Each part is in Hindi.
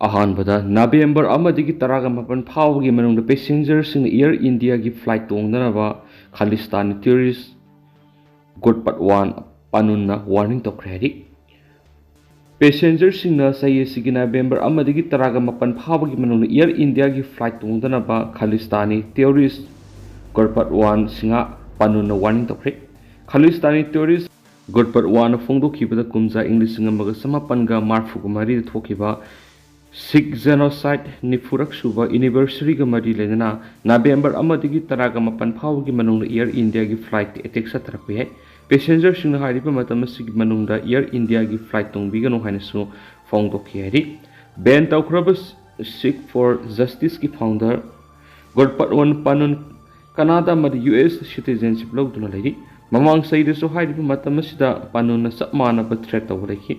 अहानबदा नवेंबर अमदिगी तरागा मपन फावगी मनुंग पैसेंजर सिंग एयर इंडिया की फ्लाइट तोंगदनबा खालिस्तानी टूरिस्ट गुडपट 1 पानुन्ना वार्निंग तोखरेरी पैसेंजर सिंग सही नवेंबर अमदिगी तरागा मपन फावगी मनुंग एयर इंडिया की फ्लाइट तोंगदनबा खालिस्तानी टूरिस्ट गुडपट 1 सिंगा पानुन्ना वार्निंग तोखरे खालिस्तानी टूरिस्ट गुडपट 1 फोंदोखिबदा कुमजा इंग्लिश सिंगमगा समापनगा मार्फुगुमारी थोखिबा सिख जेनोसाइड निफुरक सुबा एनिवर्सरी का मरी लेना नवेंबर अमदिगी तरागा मपन फावगी मनुंग एयर इंडिया की फ्लाइट एटेक सतरक है पैसेंजर सिंह हारिबा मतम सिग मनुंग एयर इंडिया की फ्लाइट तोंगबिगनो हाइनसु फोंदोखि है बैन तौखरब सिख फॉर जस्टिस की फाउंडर गुडपट 1 पानुन कनाडा मद यूएस सिटीजनशिप लौदुना लेरी ममांग सैदसु हारिबा मतम सिदा पानुन सब मानब थ्रेट तौरखि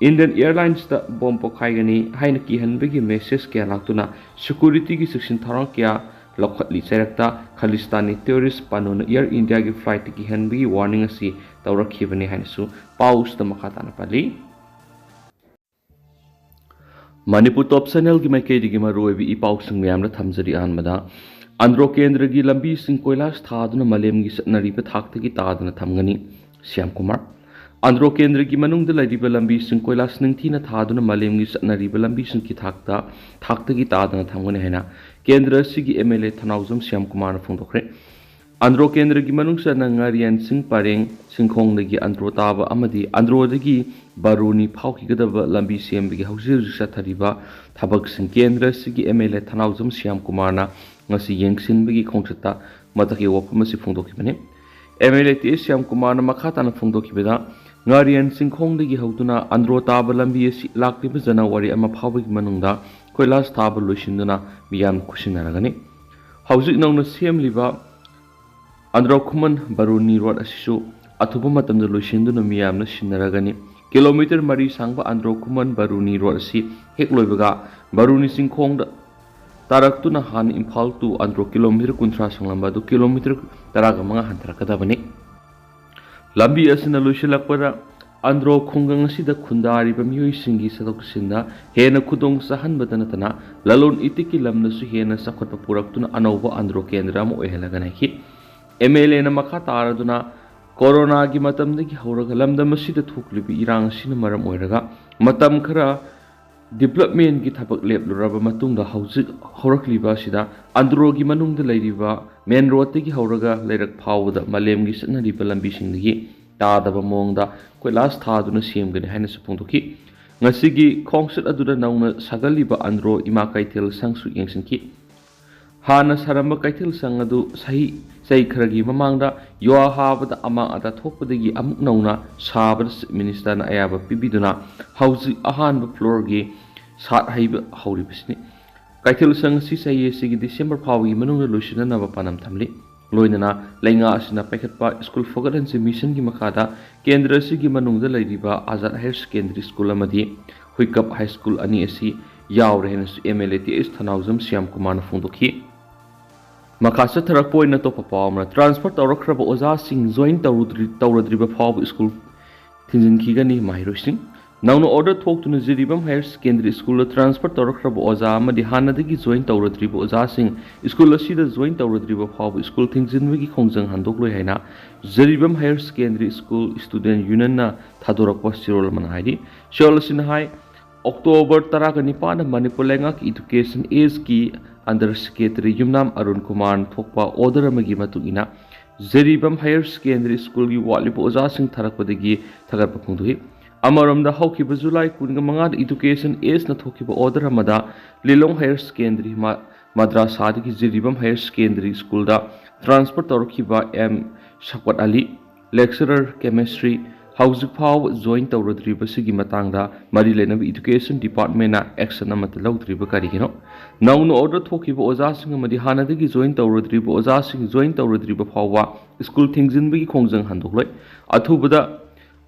इंडियन एयरलाइंस बॉम्ब पोखाइगनी हाइन किहनबगी मेसेज क्या लातुना सिक्योरिटी की सेक्शन थारंग क्या लखली चैरक्ता Khalistani terrorist Pannun air India की फ्लाइट किहनबगी वार्निंग असी तौरखिबनी हाइनसु पाउस मखाताना पाली मणिपुर टॉप चैनल की माइकैदगी मरुओइबी इपाउसिंग मयामना थमजरी आनमदा आंध्र केंद्र की लंबी सिंह कोयलास थादुना मलेमगी सतनरिबा थाक्तगी तादना थमगनी श्याम कुमार आंध्र केंद्र की मनुंग लैरिबा लंबी सिंह कोयलास निंगथीना थादुना मलेमगी सतनरिबा लंबी सिंह की थाक्तगी तादना थमगनी हैना केंद्र सिगी एमएलए थनाउजम श्याम कुमार फोंदोखरे आंध्र केंद्र की मनुंग सनंगारियन सिंह पारेंग सिंखोंगदगी आंध्र ताबा अमदी आंध्रदगी बारूनी फाउखिगदबा लंबी सेमबगी हौजिर सथरिबा थबक सिंह केंद्र सिगी एमएलए थनाउजम श्याम कुमारना ngasi yengsinbagi khongchata mataki wapamasi phongdokibane MLA ts Shyam Kumar मखाताना फोंदोखिबदा ngarian singkhongdagi hauduna andro taba lambi asi lakliba janawari ama phawbagi manungda koilas taba loisinduna miyam khusinaragani haujik nongna semliba andro khuman baruni road asisu athuba matamda loisinduna miyamna sinaragani kilometer mari sangba andro khuman baruni road asi hek loibaga baruni singkhongda तारक्तुना हान इम्फाल टू अंद्रो किलोमीटर कुंथ्रा संगलंबा दो किलोमीटर तरागा मंगा हंतरकदबनी लंबी असिना लोइसिलकपदा अंद्रो खुंगंग असिदा खुंदारिबा मियोइसिंगी सदोकसिंदा हेना खुदोंग सहनबदा नतना ललोन इतिकी लमनसु हेना सखतपा पुरक्तुना अनौबा अंद्रो केंद्र अमा ओइहलगनाखि एमएलए ना मखा तारदुना कोरोना की मतमदगी हौरगा लमदम असिदा थोकलिबि इरांग असिना मरम ओइरगा मतम खरा डेवलपमेंट की थबक लेपलुरबा मतुंगा हौजिक हौरक्लिबा सिदा अंद्रोगी मनुंग लैरिबा मेन रोड की हौरगा लैरक फावदा मलेमगी सनरिबा लंबीसिंदगी तादबा मोंगदा कोइलास थादुना सेमगनि हाइना सुफोंदोखि ngasiगी खोंगसत अदुदा नौना सागलिबा अंद्रो इमा कैथेल संगसु यंगसिनखि हाना सरम्बा कैथेल संग अदु सही खरगी ममांगदा युवा हाबदा अमांग अता थोकपदगी अमुक नौना साबदा मिनिस्टरना अयाबा पिबिदुना हौजिक अहानबा फ्लोरगी सात हाइब हौरिबसिनी कैथेल संग सि सही सिगी डिसेंबर फावगी मनुंग लोइसिननबा पानम थमली लोइनना लैंगा असिना पैखतपा स्कूल फोगरेंसी मिशन की मखादा केंद्र सिगी मनुंग लैरिबा आजाद हायर सेकेंडरी स्कूल अमदी हुइकप हाई स्कूल अनि असि यावरेहनसु एमएलए टीएस थनाउजम श्याम कुमार फोंदोखि मखासा थरक पोइना तो पावमना ट्रांसफर तौरखरब ओजा सिंह जॉइन तौरद्रिबा फाव स्कूल थिंजिनखिगनी माहिरोसिंग नौनो ऑर्डर थोक्तुना Jiribam higher secondary school transfer तौरखरब ओजा अमदि हानदगी जॉइन तौरद्रिबा ओजा सिंह स्कूल असिदा जॉइन तौरद्रिबा फाव स्कूल थिंजिनबगी खोंजंग हांदोक्लोय हैना Jiribam higher secondary school student union ना थादोरकपा सिरोल मनाहाइदि सिरोल सिन हाई अक्टोबर 19 मणिपुर लेंगाक एजुकेशन एज की अंडर सेक्रेटरी युमनाम अरुण कुमार थोकपा ऑर्डर अमगी मतुगिना जेरिबम हायर सेकेंडरी स्कूल की वालिब ओजासिंग थरकपदगी थगरप फोंदोहि अमरमदा हौखिबा जुलाई 15 एजुकेशन एज न थोखिबा ऑर्डर अमदा लिलोंग हायर सेकेंडरी मद्रासादगी जेरिबम हायर सेकेंडरी स्कूल दा ट्रांसफर तौरखिबा M Shafqat Ali lecturer chemistry हौजिक फाव जॉइन तौरद्रिबसिगी मतांगदा मरी लेनब एजुकेशन डिपार्टमेंट एक्शन अमत लौद्रिबा करिगिनो नौनो ऑर्डर थोखिबा ओजासिंग अमदि हानदगी जॉइन तौरद्रिबा ओजासिंग जॉइन तौरद्रिबा फाववा स्कूल थिंजिनबगी खोंजंग हांदोक्लोय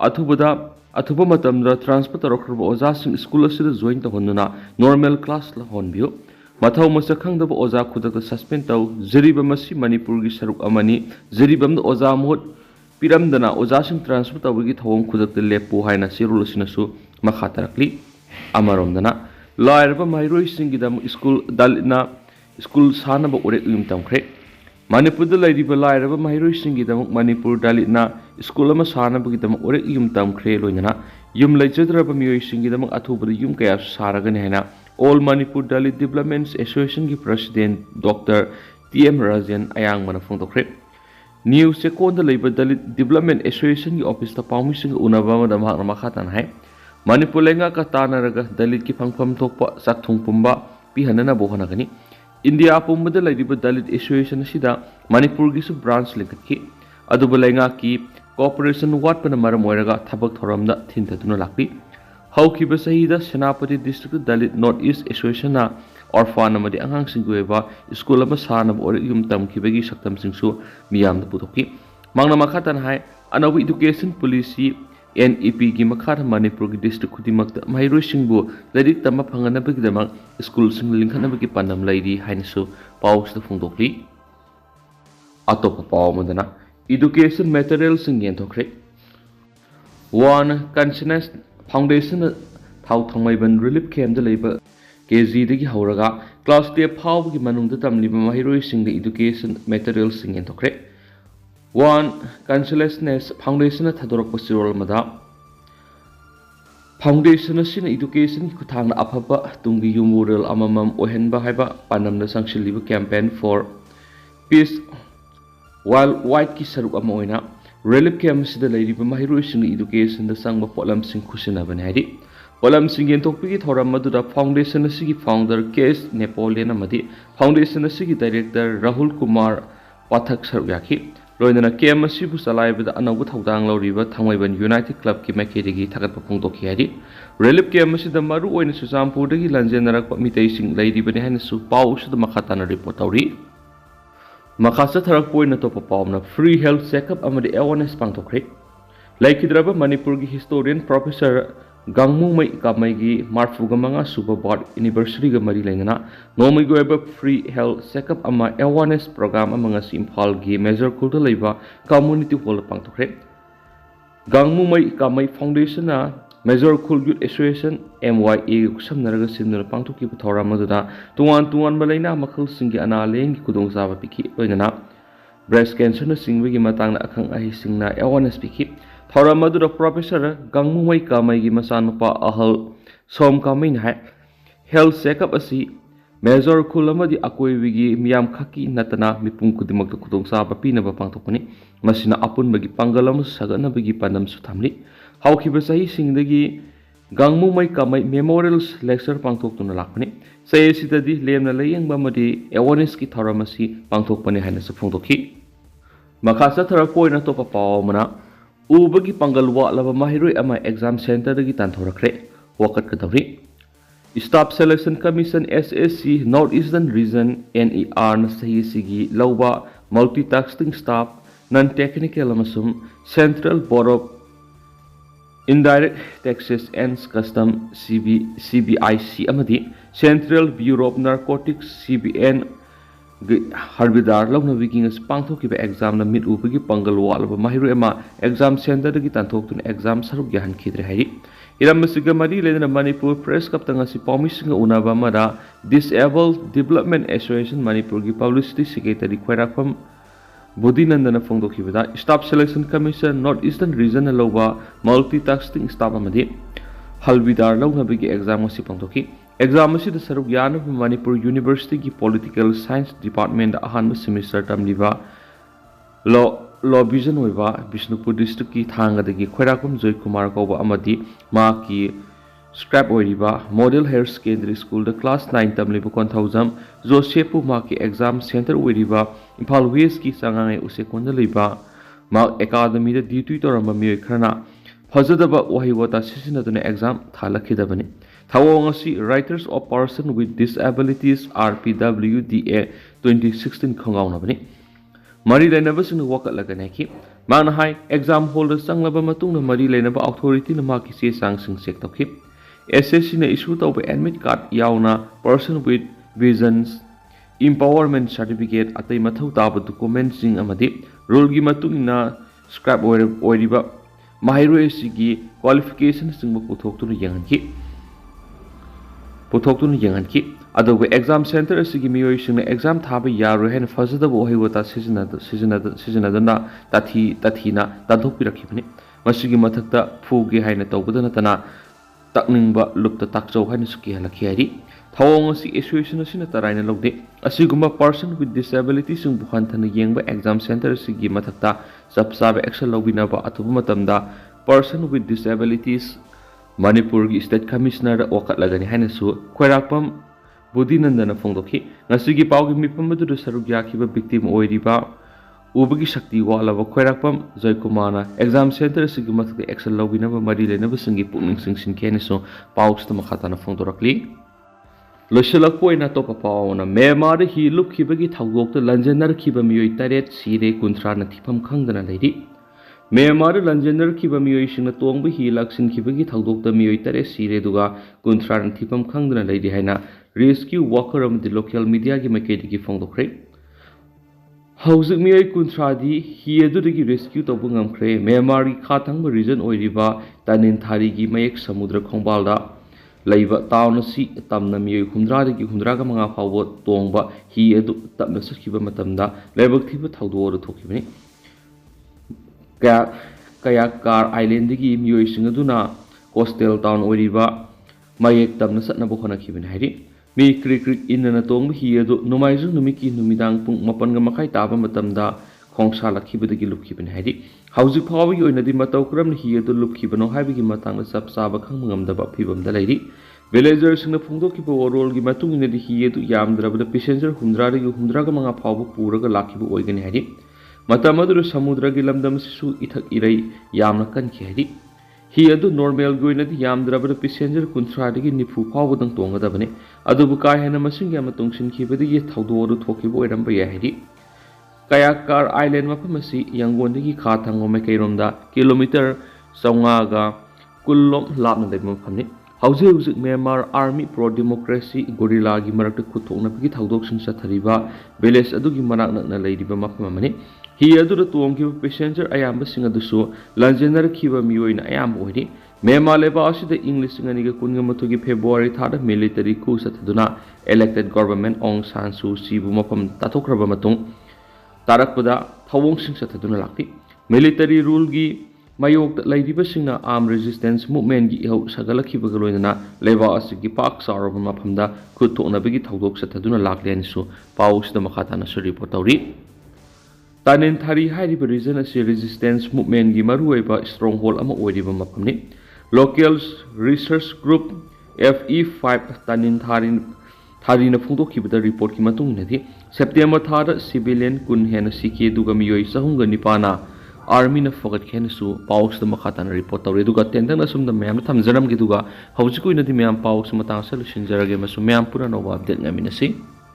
अथुबा मतमदा ट्रांसफर तौरखरबा ओजासिंग स्कूल असिदा जॉइन तौहनुना नॉर्मल क्लास लहोनबियो मथौ मसक खंगदबा ओजा खुदक सस्पेंड तौ जरिबा मसी मणिपुर की सरुक अमनी जरिबम ओजा मोहत पिरमदना ओजासिंग ट्रांसफर तौबगी थवंग खुदक लेपु हाइना सिरुल सिनसु मखा तरकली अमरोमदना लायरबा महैरोइसिंगिदम स्कूल दलितना स्कूल सानबा उरेक युम तमख्रे मणिपुर लाइरिबा लायरबा महैरोइसिंगिदम मणिपुर दलितना स्कूल अमा सानबगिदम उरेक युम तमख्रे लोइना युम लैजद्रबा मियोइसिंगिदम अथुबद युम कया सारगने हैना ऑल मणिपुर दलित डेवलपमेंट एसोसिएशन की प्रेसिडेंट डॉक्टर टीएम राजन अयांग मन फोंदोख्रे न्यू सेकोंद लेबा दलित डेवलपमेंट एसोसिएशन की ऑफिस ता पाउमिसिंग उनबा मदम मखातन है मणिपुर लेंगा का तानरगा दलित की फंगफम थोकपा साकथुंग पुंबा पिहनना बोहनगनी इंडिया पुंबदा लैरिबा दलित एसोसिएशन सिदा मणिपुर की ब्रांच लिंकटकी अदुबा लेंगा की कोऑपरेशन वाटपना मरम ओइरगा थबक थोरमदा थिनथदुना लाक्पि हौखिबा सहीदा सेनापति डिस्ट्रिक्ट दलित नॉर्थ ईस्ट एसोसिएशन ऑर्फान अमदि अंगांसिंग ओइबा स्कूल अमा सानब ओर युम तमखिबगी सक्तमसिंगसु मियाम पुथोकी मांगना मखातन हाय अनौब एजुकेशन पॉलिसी NEP की मखार मणिपुर की डिस्ट्रिक्ट खुदिमक महैरोइसिंगबु लाइरिक तम फंगनबगिदमक स्कूल सिंग लिंखनबगी पन्नम लैरि हाइनसु पाउसद फोंदोक्ली अतोप पावमदना एजुकेशन मटेरियल सिंग येंथोख्रे वन कंसनेस फाउंडेशन थाउ थंगमैबन रिलीफ कैम्प लेबा KG दगी हौरगा क्लास 10 फावगी मनुंगद तमलिबा महैरोइसिंग एजुकेशन मटेरियल सिंग येंथोख्रे वन कंसलेसनेस फाउंडेशन थदोरक सिरोल मदा फाउंडेशन सिन एजुकेशन की खुथांग अफबा तुंगी युमोरल अममम ओहेनबा हाइबा पानमना संगसिलिबा campaign for peace wild white की सरुक अमा ओइना रिलीफ कैंप सिदा लैरिबा महैरोइसिंग एजुकेशन द संगबा पोलम सिंग खुसिनाबने हाइदि पोलम सिंग येंथोकपिगी थोरम मदुदा फाउंडेशन सिगी फाउंडर केस नेपोलियन अमदि फाउंडेशन सिगी डायरेक्टर राहुल कुमार पाठक सरुक याखि लोइना केम असिबु चलाइबदा अनौब थौदांग लौरिबा थंगमैबन यूनाइटेड क्लब की मैकेदगी थगत फोंदोखि हाइदि रिलीफ कैंप असिदा मरु ओइना सुचामपुरदगी लंजेनरक मितैसिंग लैरिबने हाइनसु पाउसुद मखाताना रिपोर्ट तौरी मखासा थरक पोइना तोप पावना फ्री हेल्थ चेकअप अमदि अवेयरनेस पांथोख्रे लैखिद्रबा मणिपुर की हिस्टोरियन प्रोफेसर गांगमुमै कामैगी मार्फुगमंगा सुबा बॉर्ड यूनिवर्सिटी ग मरी लेंगना नोमैगो एबा फ्री हेल्थ चेकअप अमा अवेयरनेस प्रोग्राम अमंगा इम्फाल गी मेजर खुद लेबा कम्युनिटी हॉल पांथोख्रे गांगमुमै कामै फाउंडेशन मेजर खुल यूथ एसोसिएशन MYA कुसमनरगा सिमनर पांथोखि थौराम मदुदा तुवान तुवान बलैना मखल सिंगी अनालेंग की खुदोंसाबा पिखि ओइना ब्रेस्ट कैंसर न सिंगबगी मतांगना अखंग अहि सिंगना अवेयरनेस पिखि थौराम मदुदा प्रोफेसर गांगमुमै कामैगी मचानुपा अहल सोम कामै है हेल्थ चेकअप असि मेजर खुल अमदि अकोइबिगी मियाम खकी नतना मिपुम खुदिमक खुदोंसाबा पिनबा पांथोकनी मसिना अपुनबगी पांगलम सगनबगी पानम सुथामली हौखिबा सही सिंगदगी गांगमुमै कामै मेमोरियल लेक्चर पांथोक्तुना लाखनी सयसिददि लेमना लयंगबा मदि अवेयरनेस की थौराम असि पांथोकपने हाइनसु फोंदोखि मखासा थरक पोइना तोपा पावमना उबगी पांगल वालबा महैरोइ अमा एग्जाम सेंटर दगी तांथोरखरे वकत कदवरी staff selection commission SSC north eastern region NER न सही सिगी लौबा मल्टीटास्किंग स्टाफ नॉन टेक्निकल अमसुम central board of indirect taxes and custom CBIC अमदी central bureau of narcotics CBN हर्बिदार लौनबिगिंग पांथोकिबा एग्जाम न मिट उबगी पंगल वालबा महैरोइ अमा एग्जाम सेंटर दगी तांथोक्तुन एग्जाम सरुक याहनखिद्रे हाइरि इरमसिगा मरी लेना मणिपुर प्रेस कप तंगसी पाउमिसिंग उनाबा मदा डिसेबल्ड डेवलपमेंट एसोसिएशन मणिपुर की पब्लिसिटी सेक्रेटरी खैराखम बुद्धिनंदन फोंदोखिबदा staff selection commission north eastern region लौबा मल्टीटास्किंग स्टाफ अमदि हल्बिदार लौनबिगी एग्जाम असी पांथोखि एग्जाम असिदा सरुक यानब मणिपुर यूनिवर्सिटी की पॉलिटिकल साइंस डिपार्टमेंट अहानब सेमिस्टर तमलिबा लॉ विजन होइबा बिष्णुपुर डिस्ट्रिक्ट की थांगदगी खैराखम जय कुमार कौबा अमदि मा की स्क्रैप ओइरिबा मॉडल हायर सेकेंडरी स्कूल द क्लास 9 तमलिबा कोनथौजम जोसेफु मा की एग्जाम सेंटर ओइरिबा इम्फाल वेस्ट की संगांगे उसे कोन लेबा मा एकेडमी द ड्यूटी तोरम मिय खरना फजदबा वहिवता सिसिनदुने एग्जाम थालखिदबनी थावोंग असि writers of person with disabilities RPWDA 2016 खंगाउनबनी मरी लेनबसिन वकलगने की माना हाई एग्जाम हॉल चंगलब मतुंग मरी लेनब अथॉरिटी मा की चे सांगसिंग चेक तौखि SSC ने इशू तौब एडमिट कार्ड यावना person with visions empowerment certificate अतै मथौ ताब डॉक्यूमेंट्सिंग अमदि रूल की मतुंगना स्क्रैप ओइरिबा महैरोइ सिगी क्वालिफिकेशन सिंग पुथोक्तुन यंगि पुथोक्तुन यंगनकी अदुग एग्जाम सेंटर असि मियोई सिंग एग्जाम थाबा यारो हेन फजदब ओहिवता सिजनदना ताथीना ताथोपिरखिबनि मसिगी मथक्ता फुगे हाइना तौबदा नतना तकनिंगबा लुप्ता ताकचौ हाइना सुकी हलखि हाइरि थवोंग असि एसोसिएशन असिना तराइना लौदे असिगुम्बा पर्सन विथ डिसेबिलिटी सिंग बुहानथना येंगबा एग्जाम सेंटर असिगी मथक्ता सबसाबे एक्शन लौबिनाबा अथुबा मतमदा पर्सन विथ डिसेबिलिटीज मणिपुर की स्टेट कमिश्नर वकलगनी हाइनासु खोरापम बुद्धिनंदन फोंदोखि ngasi पाउगी मिफम मदुदु सरुक याखिबा विक्टिम ओइरिबा उबगी शक्ति वालाबा खोरापम जयकुमारना एग्जाम सेंटर असिगी मथक्ता एक्शन लौबिनाबा मरि लेनबा सिंगी पुकनिंग सिंगसिन केनिसु पाउक्सता मखाताना फोंदोरक्ली लोशलकपोइना तोपा पावना म्यांमार हि लुपखिबगी थौदोक्ता लंजनरखिबा मियोइ तरेट सिरे कुंथ्राना थिफम खंगदना लेरि म्यांमार लंजनरखिबा मियोइ सिंगना तोंगबा हि लाक्सिनखिबगी थौदोक्ता मियोइ तरेट सिरे दुगा कुंथ्राना थिफम खंगदना लेरि हाइना रेस्क्यू वर्कर अमदि लोकल मीडिया की मैकेदगी फोंदोखरे हौजिक मियोइ कुंथ्रादी हि अदुदगी रेस्क्यू तौबा ngamkhre म्यांमार की खाथंगबा रीजन ओइरिबा तानिनथारी की मयेक समुद्र खोंबालदा लैबा टाउन असि तमना मियोइ हुंद्रादगी हुंद्रागा मंगा फावबो तोंगबा हि अदु तमना सखिबा मतमदा लेबक थिबा थौदोर थोखिबनि कया कार आइलैंड की मियोइ सिंग अदुना कोस्टल टाउन ओइरिबा मयेक तमना सतनबो होनाखिबनि हाइरि मी क्रिक क्रिक इनना तोंग हि अदु नुमाइजु नुमिकी नुमिदांग पुंग मपनगा मखाइ ताबा मतमदा खोंसा लखिबदगी लुपखिबनि हाइरि हौजिक फावबगी ओइनदि मतौ क्रम हि अदु लुपखिबनो हाइबगी मतंग सब साबा खंगमंगमदबा फिबमदा लैरि विलेजर्स सिंग फोंदोखिबा ओरोल की मतुंग इनदि हि अदु यामद्रबदा पैसेंजर हुंद्रादगी हुंद्रागा मंगा फावबो पूरगा लाखिबो ओइगनि हाइरि मतम अदु समुद्र की लमदम सिसु इथक इरई यामना कनखि हाइरि हि अदु नॉर्मल गोइनदि यामद्रबदा पैसेंजर कुंथ्रादगी निफु फावबदंग तोंगदबने अदुबु का हेना मसिंग याम तोंगसिनखिबदगी थौदोर थोखिबो ओइरंबा याइ हाइरि कया कार आइलैंड मफम असि यांगोनदगी खाथंगो मैकैरोमदा किलोमीटर 500 कुल्लोम लापना लेबा मफमनि हौजिक Myanmar army pro democracy guerrilla की मरक्ता खुथोकनबगी थौदोकसिंग चथरिबा विलेज अदुगी मनाक नकना लैरिबा मफम अमनि हि अदुदा तोंगिबा पैसेंजर अयाम्बसिंग अदुसु लंजनरखिबा मियोइना अयाम ओइरि म्यांमार लेबा असिदा इंग 2019 की फेब्रुवारी थादा मिलिटरी कू चथदुना इलेक्टेड गवर्नमेंट ओंग सान सू सीबु मफम ताथोक्रबा मतुंग तारकपदा थवोंगसिंग चथदुना लाक्ति मिलिटरी रूल की मायोक्ता लैरिबसिंगना आर्म रेजिस्टेंस मूवमेंट की इहौ सगलखिबगा लोइनना लेबा असिगी पाक सारबा मफमदा खुथोकनबगी थौदोक चथदुना लाक्लेनसु पाउसदा मखातानासु रिपोर्ट तौरि तानिनथारी हाइरिबा रीजन असि रेजिस्टेंस मूवमेंट की मरुओइबा स्ट्रॉन्ग होल्ड अमा ओइरिबा मफमनि लोकल रिसर्च ग्रुप FE5 तानिनथारीना फोंदोखिबदा रिपोर्ट की मतुंगनदि सेप्टेम्बर थादा सिविलियन कुन हेना सिके दुगा मियोइ सहुंगा निपाना आर्मी न फगत खेनसु पाउक्स द मखाताना रिपोर्ट तौरे दुगा टेंदंग असुम द मैम थमजरम गी दुगा हौजिक ओइनदि मैम पाउक्स मतांग सलुशन जरगे मसु मैम पुरा नोवा अपडेट ngamiनसि